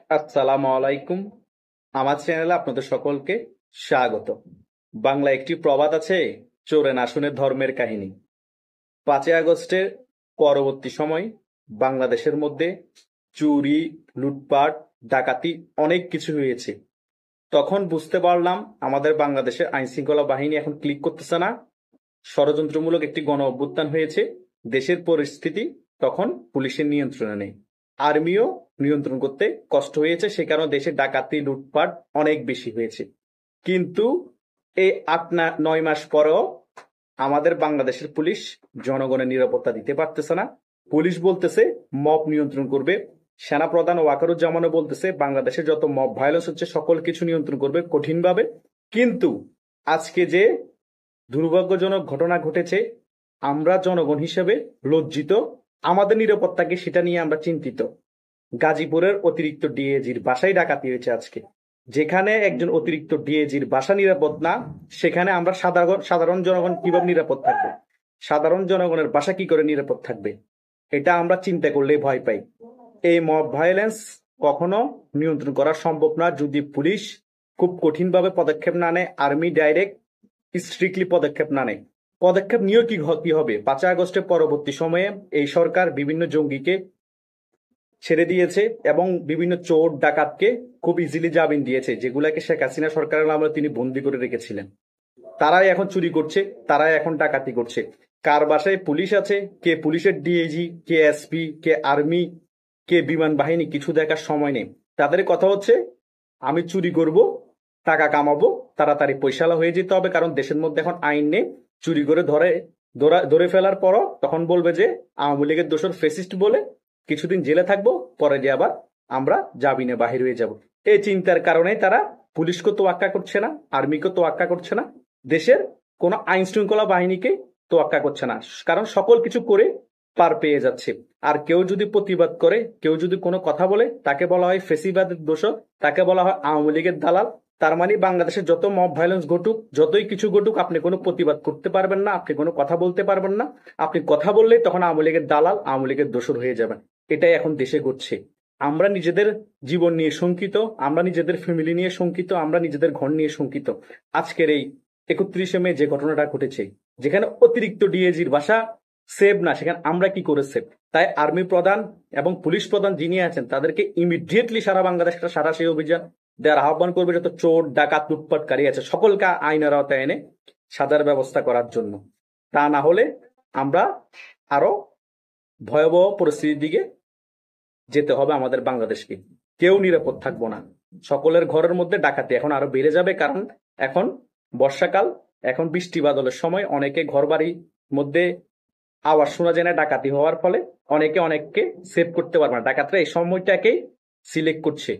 আসসালামু আলাইকুম। আমার চ্যানেলে আপনাদের সকলকে স্বাগত। বাংলা একটি প্রবাদ আছে, চোরে না শুনে ধর্মের কাহিনী। 5ই আগস্টের পরবর্তী সময় বাংলাদেশের মধ্যে চুরি, লুটপাট, ডাকাতি অনেক কিছু হয়েছে। তখন বুঝতে পারলাম আমাদের বাংলাদেশের আইন শৃঙ্খলা বাহিনী এখন ক্লিক করতেছে না। ষড়যন্ত্রমূলক একটি গণ অভ্যুত্থান হয়েছে। দেশের পরিস্থিতি তখন পুলিশের নিয়ন্ত্রণে নেই। আর্মিও নিয়ন্ত্রণ করতে কষ্ট হয়েছে, সে কারণে দেশে ডাকাতি, লুটপাট অনেক বেশি হয়েছে। কিন্তু এই 8-9 মাস পরেও আমাদের বাংলাদেশের পুলিশ জনগণের নিরাপত্তা দিতে পারতেছে না। পুলিশ বলতেছে মব নিয়ন্ত্রণ করবে। সেনাপ্রধান ওয়াকারুজ্জামানও বলতেছে বাংলাদেশে যত মব ভায়োলেন্স হচ্ছে সকল কিছু নিয়ন্ত্রণ করবে কঠিনভাবে। কিন্তু আজকে যে দুর্ভাগ্যজনক ঘটনা ঘটেছে, আমরা জনগণ হিসেবে লজ্জিত। আমাদের নিরাপত্তাকে সেটা নিয়ে আমরা চিন্তিত। গাজীপুরের অতিরিক্ত ডিএজির বাসায় ডাকাতি হয়েছে আজকে। যেখানে একজন অতিরিক্ত ডিএজির বাসা নিরাপদ না, সেখানে আমরা সাধারণ জনগণ কিভাবে নিরাপদ থাকবে? সাধারণ জনগণের বাসা কি করে নিরাপদ থাকবে? এটা আমরা চিন্তা করলেই ভয় পাই। এই মব ভায়োলেন্স কখনো নিয়ন্ত্রণ করা সম্ভব না যদি পুলিশ খুব কঠিনভাবে পদক্ষেপ না নেয়, আর্মি ডাইরেক্ট স্ট্রিক্টলি পদক্ষেপ না নেয়। পদক্ষেপ নিয়েও কি হবে? 5ই আগস্টের পরবর্তী সময়ে এই সরকার বিভিন্ন জঙ্গিকে ছেড়ে দিয়েছে এবং বিভিন্ন চোর ডাকাতকে খুব ইজিলি জামিন দিয়েছে, যেগুলাকে শেখ হাসিনা সরকারের আমলে তিনি বন্দি করে রেখেছিলেন। তারাই এখন চুরি করছে, তারাই এখন ডাকাতি করছে। কার বাসায় পুলিশ আছে, কে পুলিশের ডিএজি, কে এসপি, কে আর্মি, কে বিমান বাহিনী, কিছু দেখার সময় নেই। তাদের কথা হচ্ছে আমি চুরি করব, টাকা কামাবো, তাড়াতাড়ি পয়সালা হয়ে যেতে হবে, কারণ দেশের মধ্যে এখন আইন নেই। চুরি করে ধরে ফেলার পরও তখন বলবে যে আওয়ামী লীগের দোসর ফেসিস্ট বলে কিছুদিন জেলে থাকবো, পরে যে আবার আমরা জামিনে বাহির হয়ে যাব। এই চিন্তার কারণে তারা পুলিশকে তোয়াক্কা করছে না, আর্মিকে তোয়াক্কা করছে না, দেশের কোনো আইন শৃঙ্খলা বাহিনীকে তোয়াক্কা করছে না, কারণ সকল কিছু করে পার পেয়ে যাচ্ছে। আর কেউ যদি প্রতিবাদ করে, কেউ যদি কোনো কথা বলে, তাকে বলা হয় ফেসিবাদের দোষর, তাকে বলা হয় আওয়ামী লীগের দালাল। তার মানে বাংলাদেশে যত মব ভায়োলেন্স ঘটুক, যতই কিছু ঘটুক, আপনি কোনো প্রতিবাদ করতে পারবেন না, আপনি কোনো কথা বলতে পারবেন না। আপনি কথা বললেই তখন আওয়ামী লীগের দালাল, আওয়ামী লীগের দোসর হয়ে যাবেন। এটাই এখন দেশে ঘটছে। আমরা নিজেদের জীবন নিয়ে শঙ্কিত, আমরা নিজেদের ফ্যামিলি নিয়ে শঙ্কিত, আমরা নিজেদের ঘর নিয়ে শঙ্কিত। আজকের এই 31শে মে যে ঘটনাটা ঘটেছে, যেখানে অতিরিক্ত ডিএজির বাসা সেভ না, সেখানে আমরা কি করে সেভ? তাই আর্মি প্রধান এবং পুলিশ প্রধান যিনি আছেন তাদেরকে ইমিডিয়েটলি সারা বাংলাদেশ সারা সেই অভিযান দেওয়ার আহ্বান করবে, যত চোর ডাকাত লুটপাটকারী আছে সকলকে আইনের আওতায় এনে সাজার ব্যবস্থা করার জন্য। তা না হলে আমরা আরো ভয়াবহ পরিস্থিতির দিকে যেতে হবে আমাদের বাংলাদেশকে। কেউ নিরাপদ থাকবো না, সকলের ঘরের মধ্যে ডাকাতি এখন আরো বেড়ে যাবে, কারণ এখন বর্ষাকাল, এখন বৃষ্টি বাদলের সময়, অনেকে ঘর বাড়ির মধ্যে আওয়াজ শোনা যায় না ডাকাতি হওয়ার ফলে, অনেকে অনেককে সেভ করতে পারবে না। ডাকাতরা এই সময়টাকেই সিলেক্ট করছে।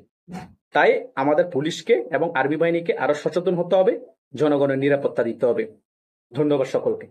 তাই আমাদের পুলিশকে এবং আর্মি বাহিনীকে আরো সচেতন হতে হবে, জনগণের নিরাপত্তা দিতে হবে। ধন্যবাদ সকলকে।